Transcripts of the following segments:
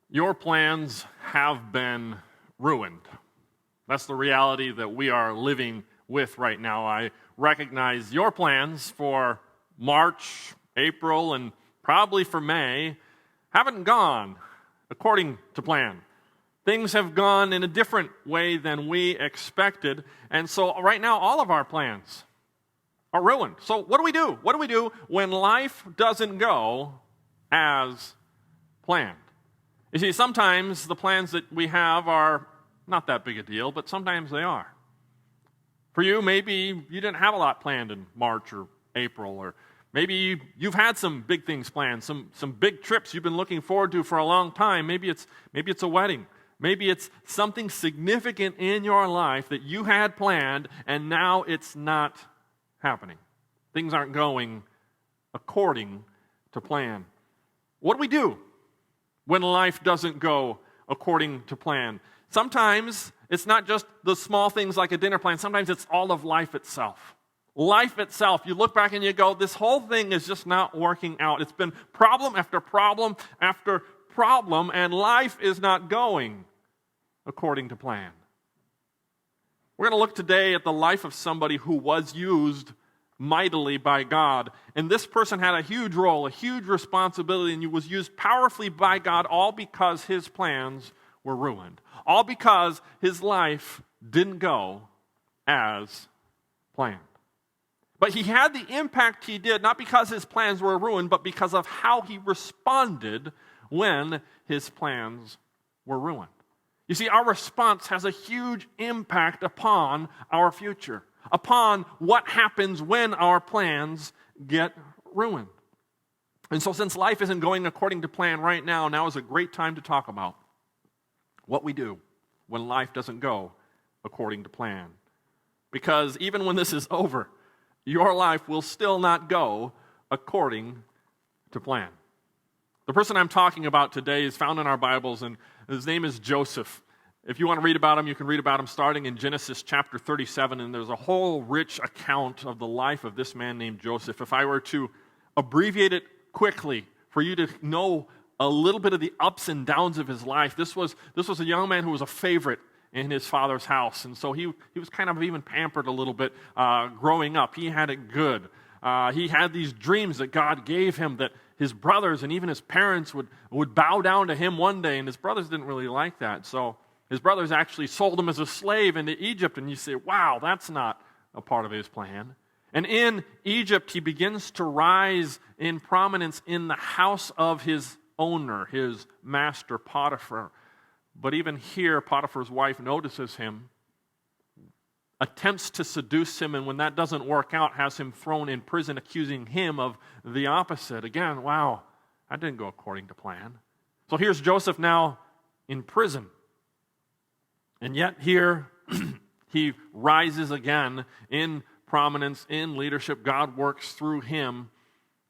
Your plans have been ruined. That's the reality that we are living with right now. I recognize your plans for March, April, and probably for May haven't gone according to plan. Things have gone in a different way than we expected, and so right now all of our plans are ruined. So what do we do? What do we do when life doesn't go as planned? You see, sometimes the plans that we have are not that big a deal, but sometimes they are. For you, maybe you didn't have a lot planned in March or April, or maybe you've had some big things planned, some big trips you've been looking forward to for a long time. Maybe it's a wedding. Maybe it's something significant in your life that you had planned, and now it's not happening. Things aren't going according to plan. What do we do when life doesn't go according to plan? Sometimes it's not just the small things like a dinner plan. Sometimes it's all of life itself. Life itself, you look back and you go, this whole thing is just not working out. It's been problem after problem after problem, and life is not going according to plan. We're going to look today at the life of somebody who was used mightily by God. And this person had a huge role, a huge responsibility, and he was used powerfully by God, all because his plans were ruined. All because his life didn't go as planned. But he had the impact he did, not because his plans were ruined, but because of how he responded when his plans were ruined. You see, our response has a huge impact upon our future, upon what happens when our plans get ruined. And so since life isn't going according to plan right now is a great time to talk about what we do when life doesn't go according to plan. Because even when this is over, your life will still not go according to plan. The person I'm talking about today is found in our Bibles, and his name is Joseph. If you want to read about him, you can read about him starting in Genesis chapter 37, and there's a whole rich account of the life of this man named Joseph. If I were to abbreviate it quickly for you to know a little bit of the ups and downs of his life, this was a young man who was a favorite in his father's house, and so he was kind of even pampered a little bit growing up. He had it good. He had these dreams that God gave him that his brothers and even his parents would bow down to him one day, and his brothers didn't really like that. So his brothers actually sold him as a slave into Egypt, and you say, wow, that's not a part of his plan. And in Egypt, he begins to rise in prominence in the house of his owner, his master Potiphar. But even here, Potiphar's wife notices him, attempts to seduce him, and when that doesn't work out, has him thrown in prison, accusing him of the opposite. Again, wow, that didn't go according to plan. So here's Joseph now in prison. And yet here, he rises again in prominence, in leadership. God works through him,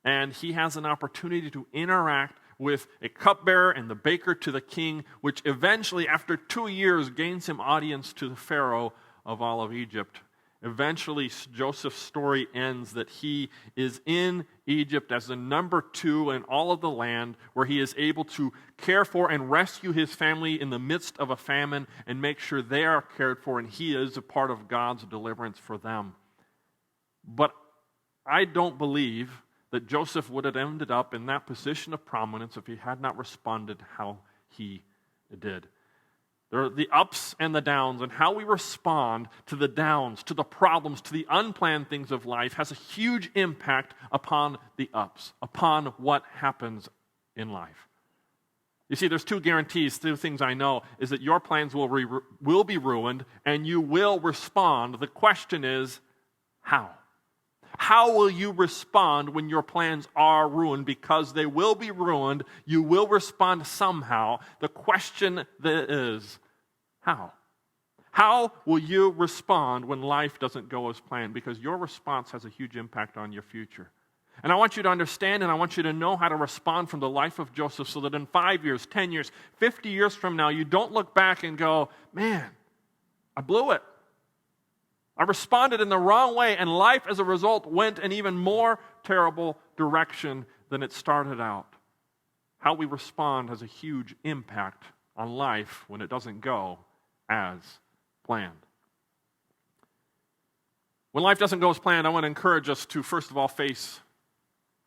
and he has an opportunity to interact with a cupbearer and the baker to the king, which eventually, after 2 years, gains him audience to the Pharaoh of all of Egypt. Eventually, Joseph's story ends that he is in Egypt as the number 2 in all of the land, where he is able to care for and rescue his family in the midst of a famine and make sure they are cared for, and he is a part of God's deliverance for them. But I don't believe that Joseph would have ended up in that position of prominence if he had not responded how he did. There are the ups and the downs, and how we respond to the downs, to the problems, to the unplanned things of life has a huge impact upon the ups, upon what happens in life. You see, there's 2 guarantees, 2 things I know, is that your plans will be ruined, and you will respond. The question is, how? How will you respond when your plans are ruined? Because they will be ruined. You will respond somehow. The question is, how? How will you respond when life doesn't go as planned? Because your response has a huge impact on your future. And I want you to understand, and I want you to know how to respond from the life of Joseph, so that in 5 years, 10 years, 50 years from now, you don't look back and go, man, I blew it. I responded in the wrong way, and life as a result went an even more terrible direction than it started out. how we respond has a huge impact on life when it doesn't go as planned. When life doesn't go as planned, I want to encourage us to, first of all, face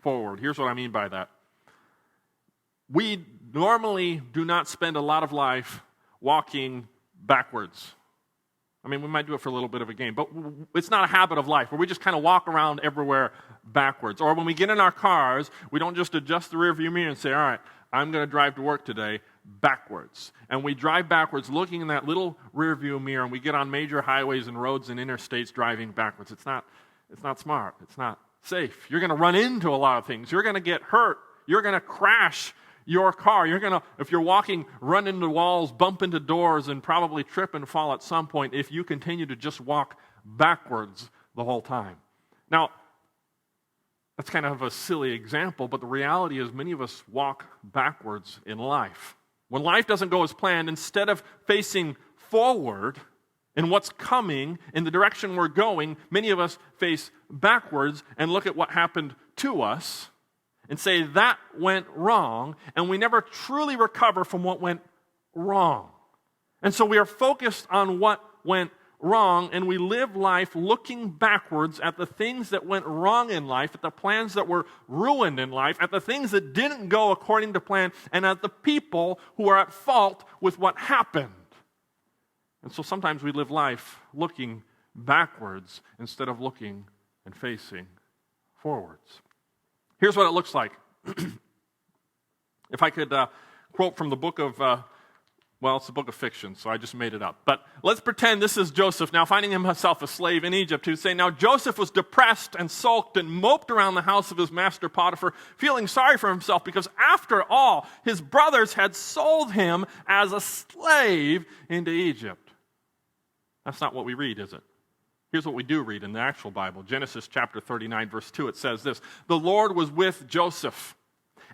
forward. Here's what I mean by that. We normally do not spend a lot of life walking backwards. I mean, we might do it for a little bit of a game, but it's not a habit of life where we just kind of walk around everywhere backwards. Or when we get in our cars, we don't just adjust the rearview mirror and say, all right, I'm going to drive to work today backwards. And we drive backwards looking in that little rearview mirror, and we get on major highways and roads and interstates driving backwards. It's not smart. It's not safe. You're going to run into a lot of things. You're going to get hurt. You're going to crash your car. You're going to, if you're walking, run into walls, bump into doors, and probably trip and fall at some point if you continue to just walk backwards the whole time. Now, that's kind of a silly example, but the reality is many of us walk backwards in life. When life doesn't go as planned, instead of facing forward in what's coming, in the direction we're going, many of us face backwards and look at what happened to us and say, that went wrong, and we never truly recover from what went wrong. And so we are focused on what went wrong, and we live life looking backwards at the things that went wrong in life, at the plans that were ruined in life, at the things that didn't go according to plan, and at the people who are at fault with what happened. And so sometimes we live life looking backwards instead of looking and facing forwards. Here's what it looks like. If I could quote from the book of, it's the book of fiction, so I just made it up. But let's pretend this is Joseph, now finding himself a slave in Egypt, who's saying, now Joseph was depressed and sulked and moped around the house of his master Potiphar, feeling sorry for himself because after all, his brothers had sold him as a slave into Egypt. That's not what we read, is it? Here's what we do read in the actual Bible. Genesis chapter 39, verse 2, it says this: the Lord was with Joseph,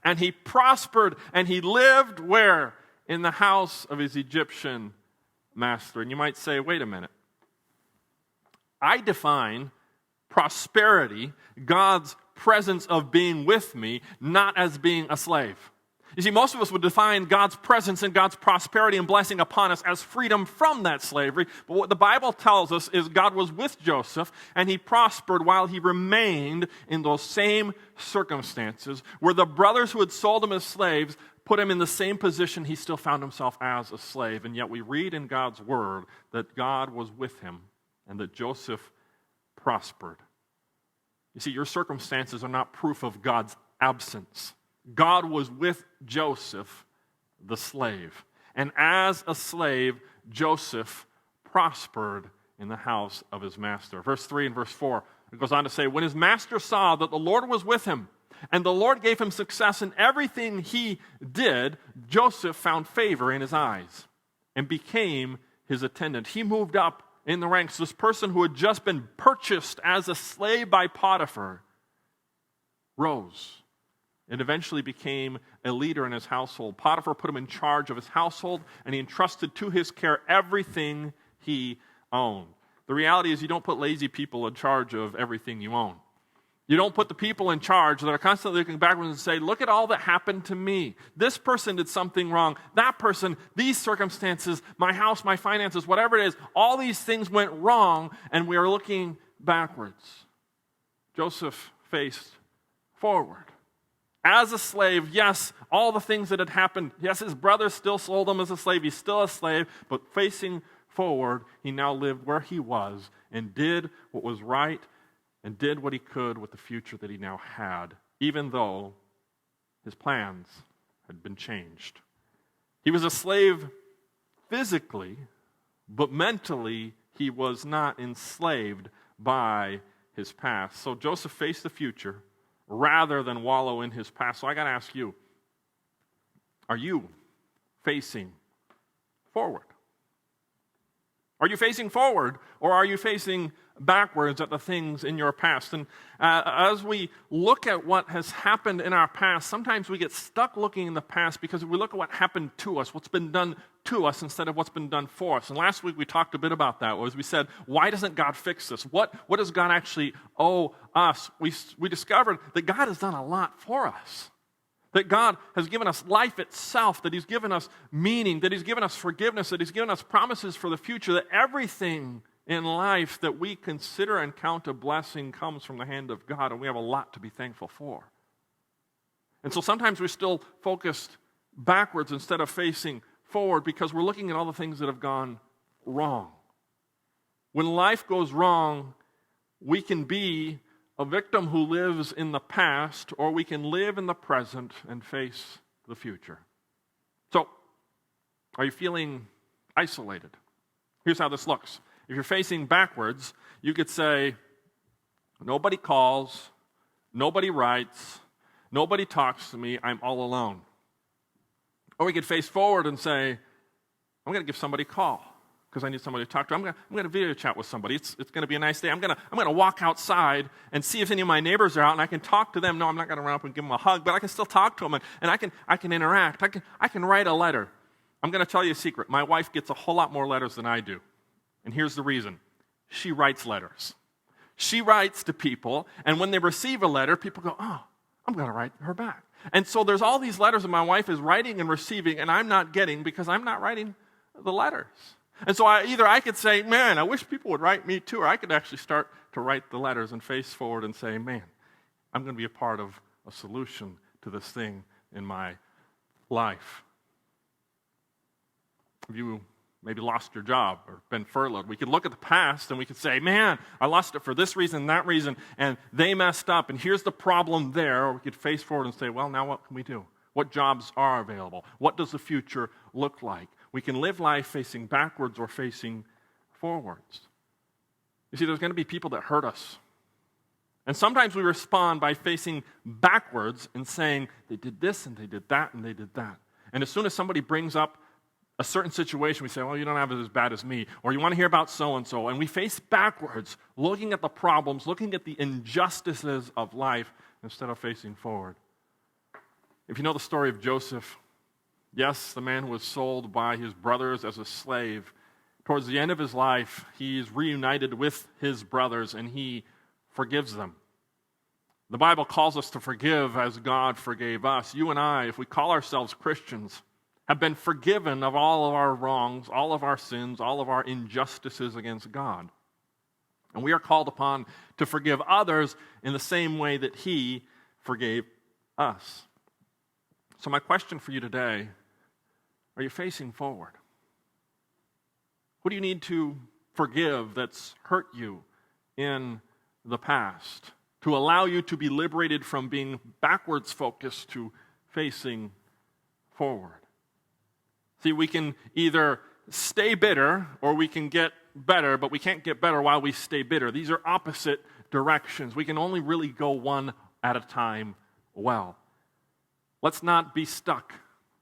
and he prospered, and he lived where? In the house of his Egyptian master. And you might say, wait a minute. I define prosperity, God's presence of being with me, not as being a slave. You see, most of us would define God's presence and God's prosperity and blessing upon us as freedom from that slavery. But what the Bible tells us is God was with Joseph, and he prospered while he remained in those same circumstances where the brothers who had sold him as slaves put him in the same position he still found himself as a slave. And yet we read in God's word that God was with him and that Joseph prospered. You see, your circumstances are not proof of God's absence. God was with Joseph, the slave. And as a slave, Joseph prospered in the house of his master. Verse 3 and verse 4, it goes on to say, when his master saw that the Lord was with him, and the Lord gave him success in everything he did, Joseph found favor in his eyes and became his attendant. He moved up in the ranks. This person who had just been purchased as a slave by Potiphar rose and eventually became a leader in his household. Potiphar put him in charge of his household, and he entrusted to his care everything he owned. The reality is you don't put lazy people in charge of everything you own. You don't put the people in charge that are constantly looking backwards and say, look at all that happened to me. This person did something wrong. That person, these circumstances, my house, my finances, whatever it is, all these things went wrong, and we are looking backwards. Joseph faced forward. As a slave, yes, all the things that had happened, yes, his brothers still sold him as a slave. He's still a slave, but facing forward, he now lived where he was and did what was right and did what he could with the future that he now had, even though his plans had been changed. He was a slave physically, but mentally he was not enslaved by his past. So Joseph faced the future rather than wallow in his past. So I got to ask you, are you facing forward? Are you facing forward, or are you facing backwards at the things in your past? And as we look at what has happened in our past, sometimes we get stuck looking in the past because we look at what happened to us, what's been done to us instead of what's been done for us. And last week we talked a bit about that, as we said, why doesn't God fix this? What does God actually owe us? We discovered that God has done a lot for us. That God has given us life itself, that He's given us meaning, that He's given us forgiveness, that He's given us promises for the future, that everything in life that we consider and count a blessing comes from the hand of God, and we have a lot to be thankful for. And so sometimes we're still focused backwards instead of facing forward because we're looking at all the things that have gone wrong. When life goes wrong, we can be a victim who lives in the past, or we can live in the present and face the future. So, are you feeling isolated? Here's how this looks. If you're facing backwards, you could say, nobody calls, nobody writes, nobody talks to me, I'm all alone. Or we could face forward and say, I'm going to give somebody a call because I need somebody to talk to. I'm going to video chat with somebody. It's going to be a nice day. I'm going to walk outside and see if any of my neighbors are out, and I can talk to them. No, I'm not going to run up and give them a hug, but I can still talk to them, and I can interact. I can write a letter. I'm going to tell you a secret. My wife gets a whole lot more letters than I do, and here's the reason. She writes letters. She writes to people, and when they receive a letter, people go, oh, I'm going to write her back. And so there's all these letters that my wife is writing and receiving, and I'm not getting because I'm not writing the letters. And so I could say, man, I wish people would write me too, or I could actually start to write the letters and face forward and say, man, I'm going to be a part of a solution to this thing in my life. Have you maybe lost your job or been furloughed? We could look at the past and we could say, man, I lost it for this reason, that reason, and they messed up, and here's the problem there. Or we could face forward and say, well, now what can we do? What jobs are available? What does the future look like? We can live life facing backwards or facing forwards. You see, there's going to be people that hurt us. And sometimes we respond by facing backwards and saying, they did this and they did that and they did that. And as soon as somebody brings up a certain situation, we say, well, you don't have it as bad as me. Or you want to hear about so-and-so. And we face backwards, looking at the problems, looking at the injustices of life instead of facing forward. If you know the story of Joseph, yes, the man was sold by his brothers as a slave. Towards the end of his life, he is reunited with his brothers and he forgives them. The Bible calls us to forgive as God forgave us. You and I, if we call ourselves Christians, have been forgiven of all of our wrongs, all of our sins, all of our injustices against God. And we are called upon to forgive others in the same way that He forgave us. So my question for you today, are you facing forward? What do you need to forgive that's hurt you in the past to allow you to be liberated from being backwards focused to facing forward? See, we can either stay bitter or we can get better, but we can't get better while we stay bitter. These are opposite directions. We can only really go one at a time well. Let's not be stuck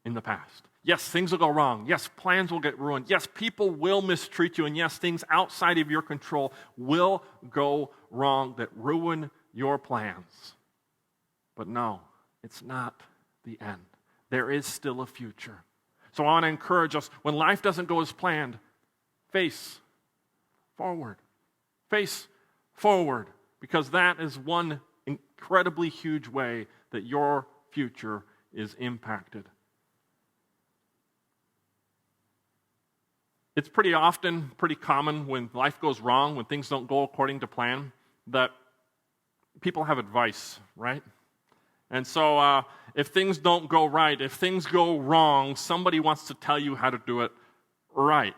in the past. Yes, things will go wrong. Yes, plans will get ruined. Yes, people will mistreat you. And yes, things outside of your control will go wrong that ruin your plans. But no, it's not the end. There is still a future. So I want to encourage us, when life doesn't go as planned, face forward. Face forward, because that is one incredibly huge way that your future is impacted. It's pretty common when life goes wrong, when things don't go according to plan, that people have advice, right? And so if things don't go right, if things go wrong, somebody wants to tell you how to do it right.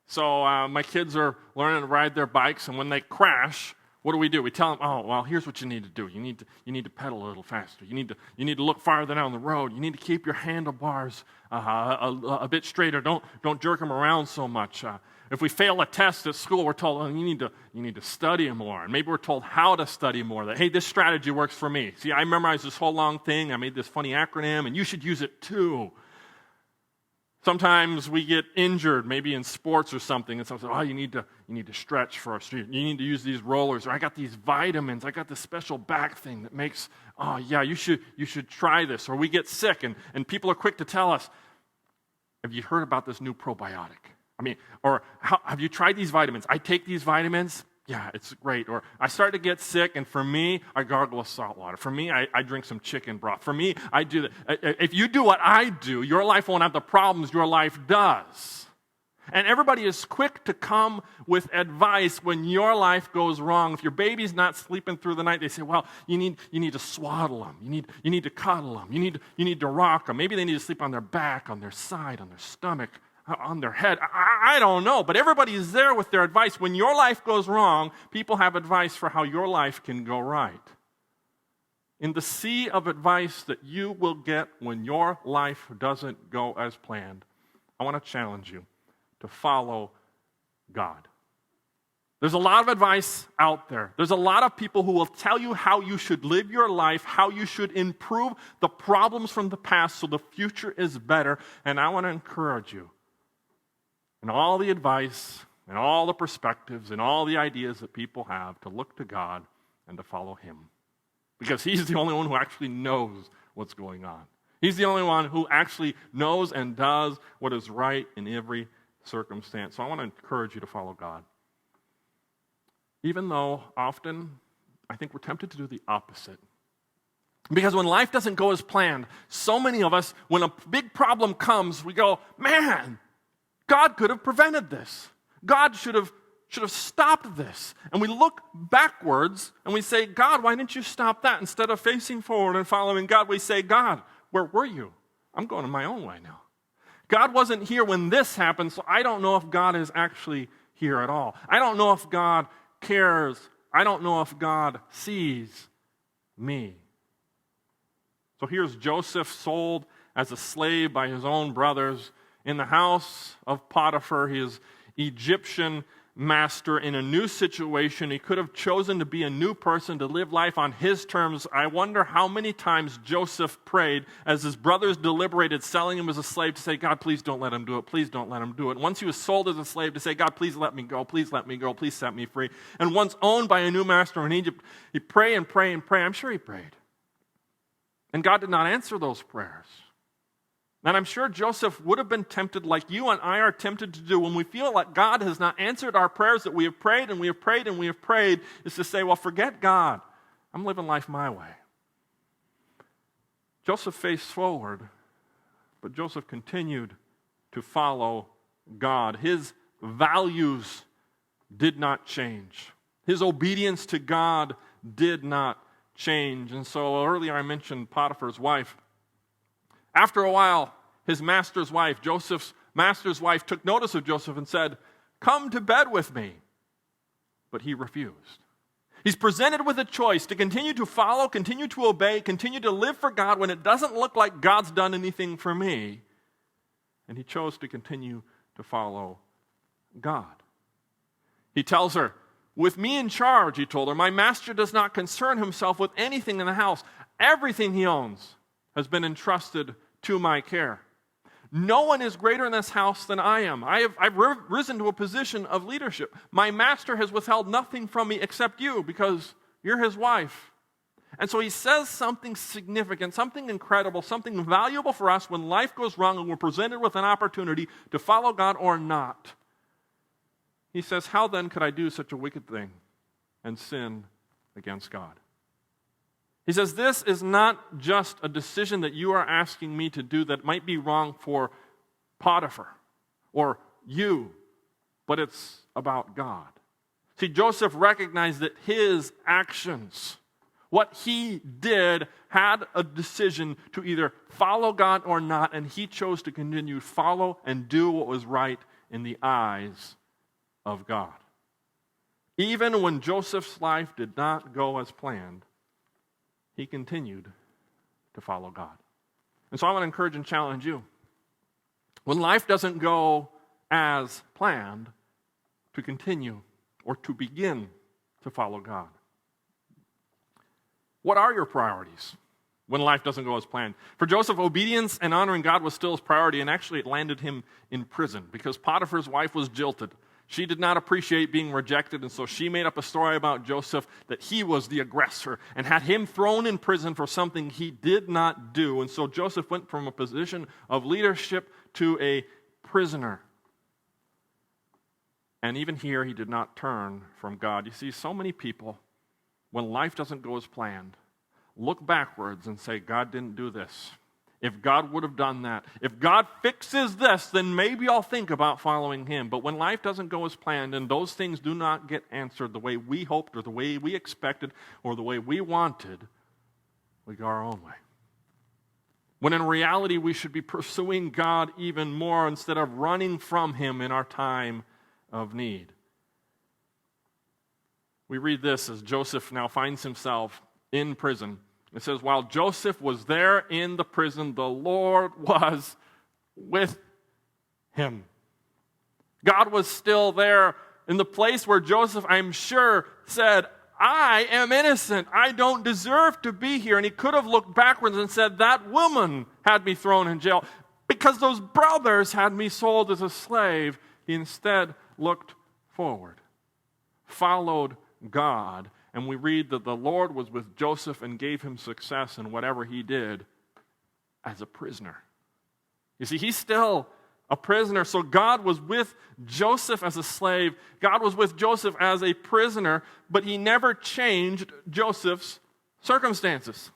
So my kids are learning to ride their bikes, and when they crash, what do? We tell them, oh, well, here's what you need to do. You need to pedal a little faster. You need to look farther down the road. You need to keep your handlebars a bit straighter. Don't jerk them around so much. If we fail a test at school, we're told, oh, you need to study more. And maybe we're told how to study more. That, hey, this strategy works for me. See, I memorized this whole long thing. I made this funny acronym, and you should use it too. Sometimes we get injured, maybe in sports or something, and someone says, oh, you need to stretch first. You need to use these rollers. Or I got these vitamins. I got this special back thing that makes, oh, yeah, you should try this. Or we get sick, and people are quick to tell us, have you heard about this new probiotic? Have you tried these vitamins? I take these vitamins. yeah, it's great. Or I start to get sick, and for me, I gargle with salt water. For me, I drink some chicken broth. For me, I do that. If you do what I do, your life won't have the problems your life does. And everybody is quick to come with advice when your life goes wrong. If your baby's not sleeping through the night, they say, well, you need to swaddle them. You need to cuddle them. You need to rock them. Maybe they need to sleep on their back, on their side, on their stomach, on their head. I don't know, but everybody is there with their advice. When your life goes wrong, people have advice for how your life can go right. In the sea of advice that you will get when your life doesn't go as planned, I want to challenge you to follow God. There's a lot of advice out there. There's a lot of people who will tell you how you should live your life, how you should improve the problems from the past so the future is better. And I want to encourage you, and all the advice and all the perspectives and all the ideas that people have, to look to God and to follow Him. Because He's the only one who actually knows what's going on. He's the only one who actually knows and does what is right in every circumstance. So I want to encourage you to follow God. Even though often I think we're tempted to do the opposite. Because when life doesn't go as planned, so many of us, when a big problem comes, we go, man, God could have prevented this. God should have stopped this. And we look backwards and we say, God, why didn't you stop that? Instead of facing forward and following God, we say, God, where were you? I'm going my own way now. God wasn't here when this happened, so I don't know if God is actually here at all. I don't know if God cares. I don't know if God sees me. So here's Joseph, sold as a slave by his own brothers in the house of Potiphar, his Egyptian master, in a new situation. He could have chosen to be a new person, to live life on his terms. I wonder how many times Joseph prayed as his brothers deliberated selling him as a slave, to say, God, please don't let him do it. Please don't let him do it. Once he was sold as a slave, to say, God, please let me go. Please let me go. Please set me free. And once owned by a new master in Egypt, he prayed and prayed and prayed. I'm sure he prayed. And God did not answer those prayers. And I'm sure Joseph would have been tempted, like you and I are tempted to do, when we feel like God has not answered our prayers that we have prayed and we have prayed and we have prayed, is to say, well, forget God. I'm living life my way. Joseph faced forward, but Joseph continued to follow God. His values did not change. His obedience to God did not change. And so earlier I mentioned Potiphar's wife. After a while, his master's wife, Joseph's master's wife, took notice of Joseph and said, come to bed with me. But he refused. He's presented with a choice to continue to follow, continue to obey, continue to live for God when it doesn't look like God's done anything for me. And he chose to continue to follow God. He tells her, with me in charge, he told her, my master does not concern himself with anything in the house. Everything he owns has been entrusted to my care. No one is greater in this house than I am. I've risen to a position of leadership. My master has withheld nothing from me except you, because you're his wife. And so he says something significant, something incredible, something valuable for us when life goes wrong and we're presented with an opportunity to follow God or not. He says, how then could I do such a wicked thing and sin against God? He says, this is not just a decision that you are asking me to do that might be wrong for Potiphar or you, but it's about God. See, Joseph recognized that his actions, what he did, had a decision to either follow God or not, and he chose to continue to follow and do what was right in the eyes of God. Even when Joseph's life did not go as planned, he continued to follow God. And so I want to encourage and challenge you. When life doesn't go as planned, to continue or to begin to follow God. What are your priorities when life doesn't go as planned? For Joseph, obedience and honoring God was still his priority, and actually it landed him in prison because Potiphar's wife was jilted. She did not appreciate being rejected, and so she made up a story about Joseph that he was the aggressor and had him thrown in prison for something he did not do. And so Joseph went from a position of leadership to a prisoner. And even here, he did not turn from God. You see, so many people, when life doesn't go as planned, look backwards and say, God didn't do this. If God would have done that, if God fixes this, then maybe I'll think about following him. But when life doesn't go as planned and those things do not get answered the way we hoped or the way we expected or the way we wanted, we go our own way. When in reality, we should be pursuing God even more instead of running from him in our time of need. We read this as Joseph now finds himself in prison. It says, while Joseph was there in the prison, the Lord was with him. God was still there in the place where Joseph, I'm sure, said, I am innocent. I don't deserve to be here. And he could have looked backwards and said, that woman had me thrown in jail because those brothers had me sold as a slave. He instead looked forward, followed God, and we read that the Lord was with Joseph and gave him success in whatever he did as a prisoner. You see, he's still a prisoner. So God was with Joseph as a slave. God was with Joseph as a prisoner, but he never changed Joseph's circumstances.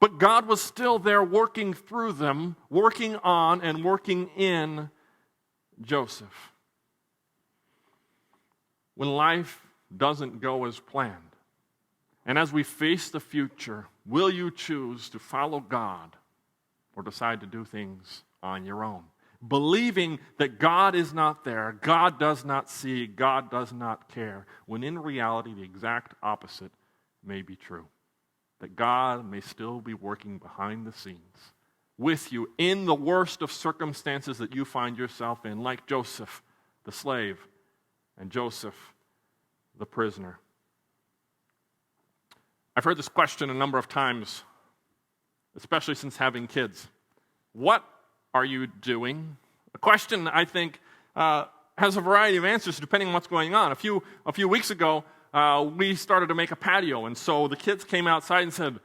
But God was still there working through them, working on and working in Joseph. When life doesn't go as planned, and as we face the future, will you choose to follow God or decide to do things on your own? Believing that God is not there, God does not see, God does not care, when in reality the exact opposite may be true. That God may still be working behind the scenes with you in the worst of circumstances that you find yourself in, like Joseph, the slave, and Joseph, the prisoner. I've heard this question a number of times, especially since having kids. What are you doing? A question, I think, has a variety of answers depending on what's going on. A few weeks ago, we started to make a patio, and so the kids came outside and said,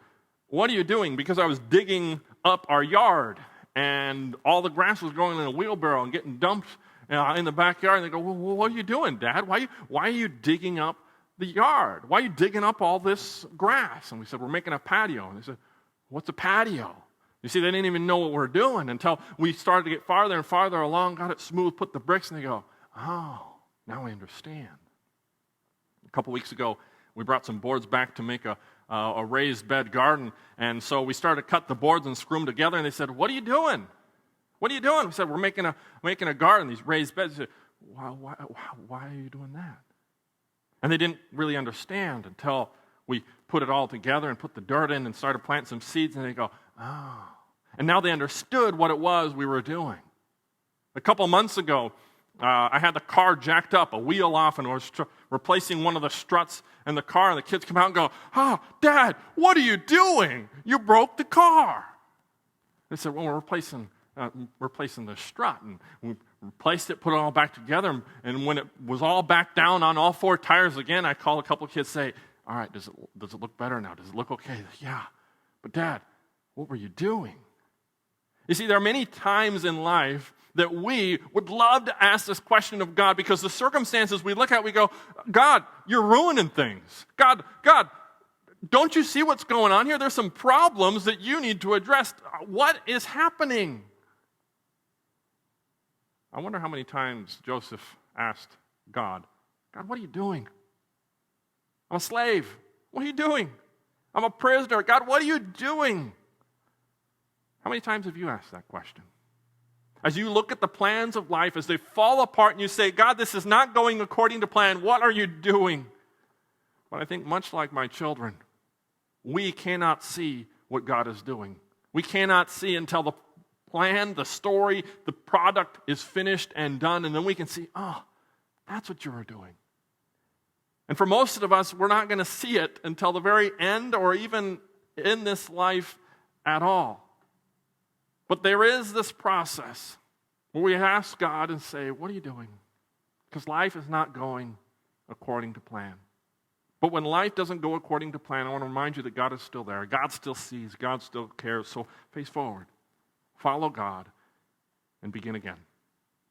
what are you doing? Because I was digging up our yard, and all the grass was growing in a wheelbarrow and getting dumped in the backyard. And they go, well, what are you doing, Dad? Why are you digging up the yard? Why are you digging up all this grass? And we said, we're making a patio. And they said, what's a patio? You see, they didn't even know what we're doing until we started to get farther and farther along, got it smooth, put the bricks, and they go, oh, now I understand. A couple weeks ago, we brought some boards back to make a raised bed garden, and so we started to cut the boards and screw them together, and they said, what are you doing? What are you doing? We said, we're making a garden, these raised beds. They said, why are you doing that? And they didn't really understand until we put it all together and put the dirt in and started planting some seeds, and they go, oh. And now they understood what it was we were doing. A couple months ago, I had the car jacked up, a wheel off, and I was replacing one of the struts in the car, and the kids come out and go, oh, Dad, what are you doing? You broke the car. They said, well, we're replacing the strut, and we replaced it, put it all back together, and when it was all back down on all four tires again, I called a couple of kids, say, all right, does it look better now? Does it look okay? Yeah. But Dad, what were you doing? You see, there are many times in life that we would love to ask this question of God because the circumstances we look at, we go, God, you're ruining things. God, don't you see what's going on here? There's some problems that you need to address. What is happening? I wonder how many times Joseph asked God, what are you doing? I'm a slave. What are you doing? I'm a prisoner. God, what are you doing? How many times have you asked that question? As you look at the plans of life, as they fall apart and you say, God, this is not going according to plan, what are you doing? But I think much like my children, we cannot see what God is doing. We cannot see until the plan, the story, the product is finished and done, and then we can see, oh, that's what you were doing. And for most of us, we're not going to see it until the very end or even in this life at all. But there is this process where we ask God and say, what are you doing? Because life is not going according to plan. But when life doesn't go according to plan, I want to remind you that God is still there. God still sees. God still cares. So face forward. Follow God and begin again.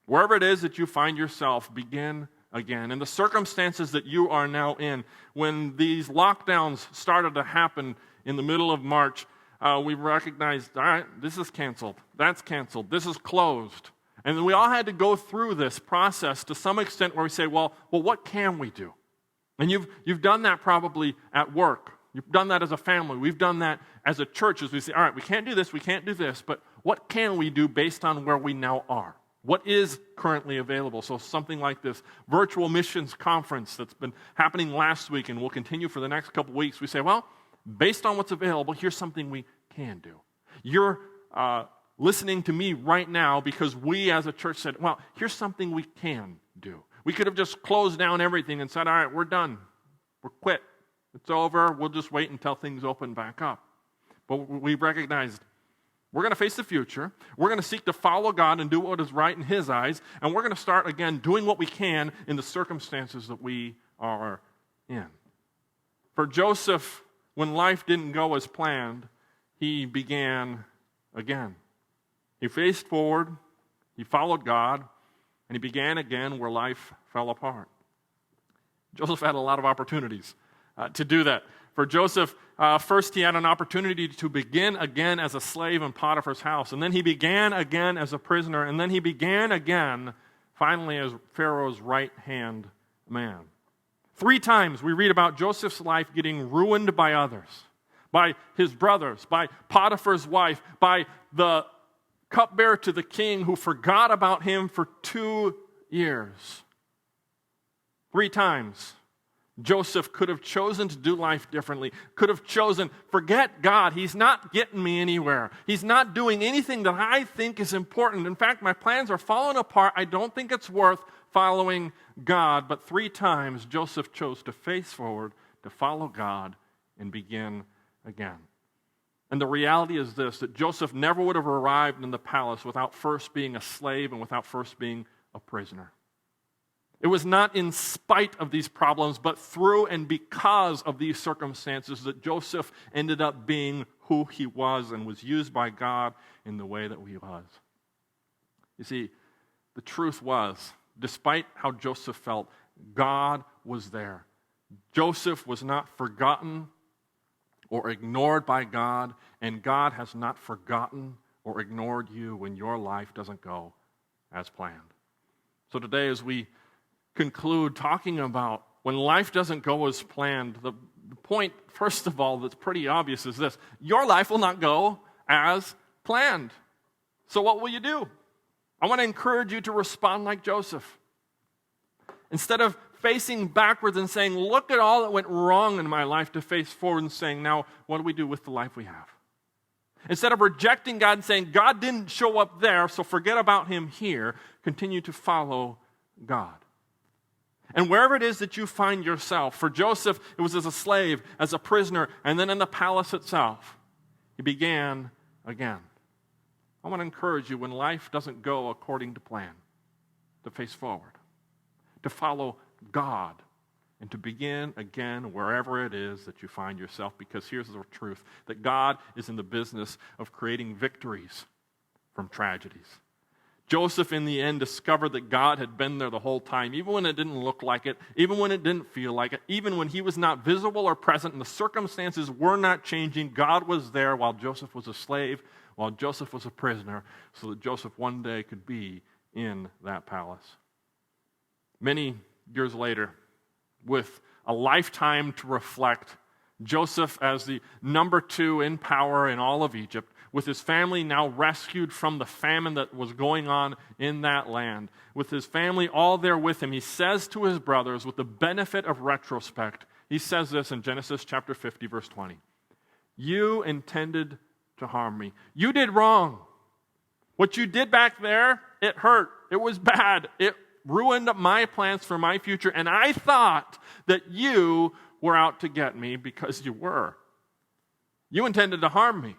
Wherever it is that you find yourself, begin again. And the circumstances that you are now in, when these lockdowns started to happen in the middle of March, we recognized, all right, this is canceled, that's canceled, this is closed. And we all had to go through this process to some extent where we say, well, what can we do? And you've done that probably at work. You've done that as a family. We've done that as a church as we say, all right, we can't do this, but what can we do based on where we now are? What is currently available? So something like this virtual missions conference that's been happening last week and will continue for the next couple weeks, we say, well, based on what's available, here's something we can do. You're listening to me right now because we as a church said, well, here's something we can do. We could have just closed down everything and said, all right, we're done. We're quit. It's over. We'll just wait until things open back up. But we recognized we're going to face the future. We're going to seek to follow God and do what is right in His eyes. And we're going to start, again, doing what we can in the circumstances that we are in. For Joseph, when life didn't go as planned, he began again. He faced forward, he followed God, and he began again where life fell apart. Joseph had a lot of opportunities to do that. For Joseph, first he had an opportunity to begin again as a slave in Potiphar's house, and then he began again as a prisoner, and then he began again, finally, as Pharaoh's right-hand man. 3 times we read about Joseph's life getting ruined by others, by his brothers, by Potiphar's wife, by the cupbearer to the king who forgot about him for 2 years. 3 times, Joseph could have chosen to do life differently, could have chosen, forget God, He's not getting me anywhere. He's not doing anything that I think is important. In fact, my plans are falling apart. I don't think it's worth following God. But 3 times, Joseph chose to face forward, to follow God, and begin again. And the reality is this, that Joseph never would have arrived in the palace without first being a slave and without first being a prisoner. It was not in spite of these problems, but through and because of these circumstances that Joseph ended up being who he was and was used by God in the way that he was. You see, the truth was, despite how Joseph felt, God was there. Joseph was not forgotten or ignored by God, and God has not forgotten or ignored you when your life doesn't go as planned. So today, as we conclude talking about when life doesn't go as planned, the point, first of all, that's pretty obvious is this: your life will not go as planned. So what will you do? I want to encourage you to respond like Joseph. Instead of facing backwards and saying, look at all that went wrong in my life, to face forward and saying, now, what do we do with the life we have? Instead of rejecting God and saying, God didn't show up there, so forget about Him here, continue to follow God. And wherever it is that you find yourself, for Joseph, it was as a slave, as a prisoner, and then in the palace itself, he began again. I want to encourage you, when life doesn't go according to plan, to face forward, to follow God, and to begin again wherever it is that you find yourself, because here's the truth, that God is in the business of creating victories from tragedies. Joseph, in the end, discovered that God had been there the whole time, even when it didn't look like it, even when it didn't feel like it, even when he was not visible or present and the circumstances were not changing. God was there while Joseph was a slave, while Joseph was a prisoner, so that Joseph one day could be in that palace. Many years later, with a lifetime to reflect, Joseph, as the number 2 in power in all of Egypt, with his family now rescued from the famine that was going on in that land, with his family all there with him, he says to his brothers, with the benefit of retrospect, he says this in Genesis chapter 50, verse 20. You intended to harm me. You did wrong. What you did back there, it hurt. It was bad. It ruined my plans for my future, and I thought that you were out to get me, because you were. You intended to harm me.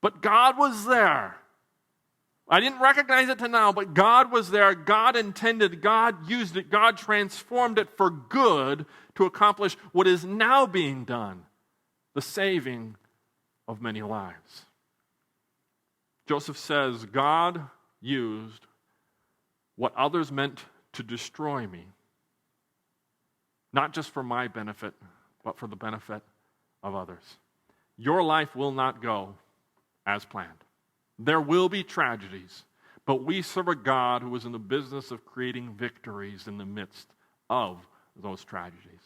But God was there. I didn't recognize it till now, but God was there. God intended, God used it, God transformed it for good to accomplish what is now being done, the saving of many lives. Joseph says God used what others meant to destroy me, not just for my benefit, but for the benefit of others. Your life will not go as planned. There will be tragedies, but we serve a God who is in the business of creating victories in the midst of those tragedies.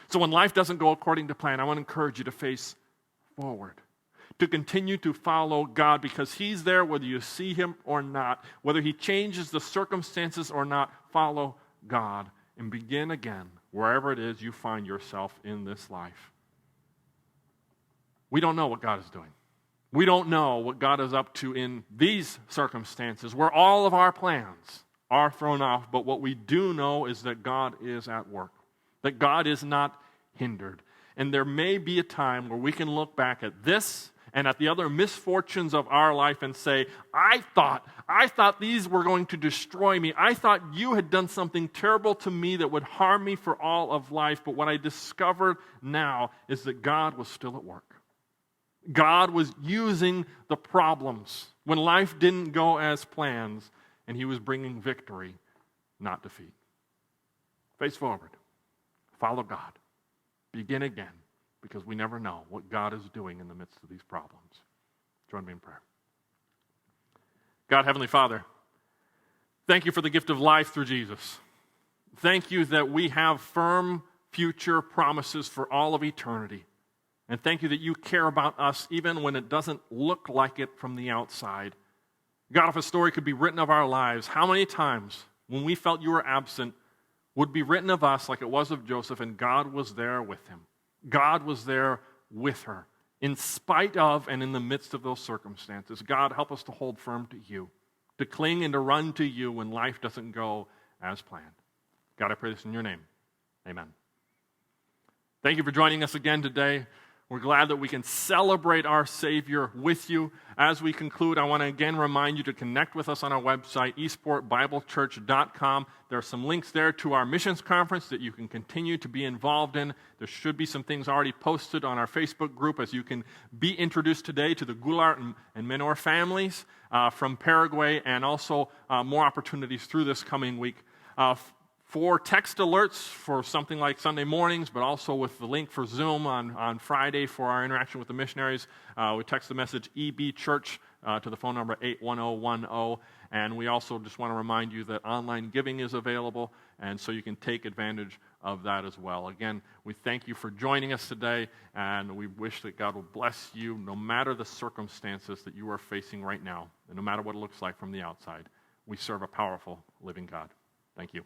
So when life doesn't go according to plan, I want to encourage you to face forward, to continue to follow God, because He's there whether you see Him or not, whether He changes the circumstances or not. Follow God and begin again wherever it is you find yourself in this life. We don't know what God is doing. We don't know what God is up to in these circumstances where all of our plans are thrown off, but what we do know is that God is at work, that God is not hindered. And there may be a time where we can look back at this and at the other misfortunes of our life and say, I thought these were going to destroy me. I thought you had done something terrible to me that would harm me for all of life. But what I discovered now is that God was still at work. God was using the problems when life didn't go as planned, and He was bringing victory, not defeat. Face forward. Follow God. Begin again, because we never know what God is doing in the midst of these problems. Join me in prayer. God, Heavenly Father, thank You for the gift of life through Jesus. Thank You that we have firm future promises for all of eternity. And thank You that You care about us even when it doesn't look like it from the outside. God, if a story could be written of our lives, how many times when we felt You were absent would be written of us like it was of Joseph, and God was there with him. God was there with her, in spite of and in the midst of those circumstances. God, help us to hold firm to You, to cling and to run to You when life doesn't go as planned. God, I pray this in Your name. Amen. Thank You for joining us again today. We're glad that we can celebrate our Savior with you. As we conclude, I want to again remind you to connect with us on our website, esportbiblechurch.com. There are some links there to our missions conference that you can continue to be involved in. There should be some things already posted on our Facebook group as you can be introduced today to the Goulart and Menor families from Paraguay, and also more opportunities through this coming week. For text alerts for something like Sunday mornings, but also with the link for Zoom on Friday for our interaction with the missionaries, we text the message EB Church to the phone number 81010. And we also just want to remind you that online giving is available, and so you can take advantage of that as well. Again, we thank you for joining us today, and we wish that God will bless you no matter the circumstances that you are facing right now, and no matter what it looks like from the outside. We serve a powerful, living God. Thank you.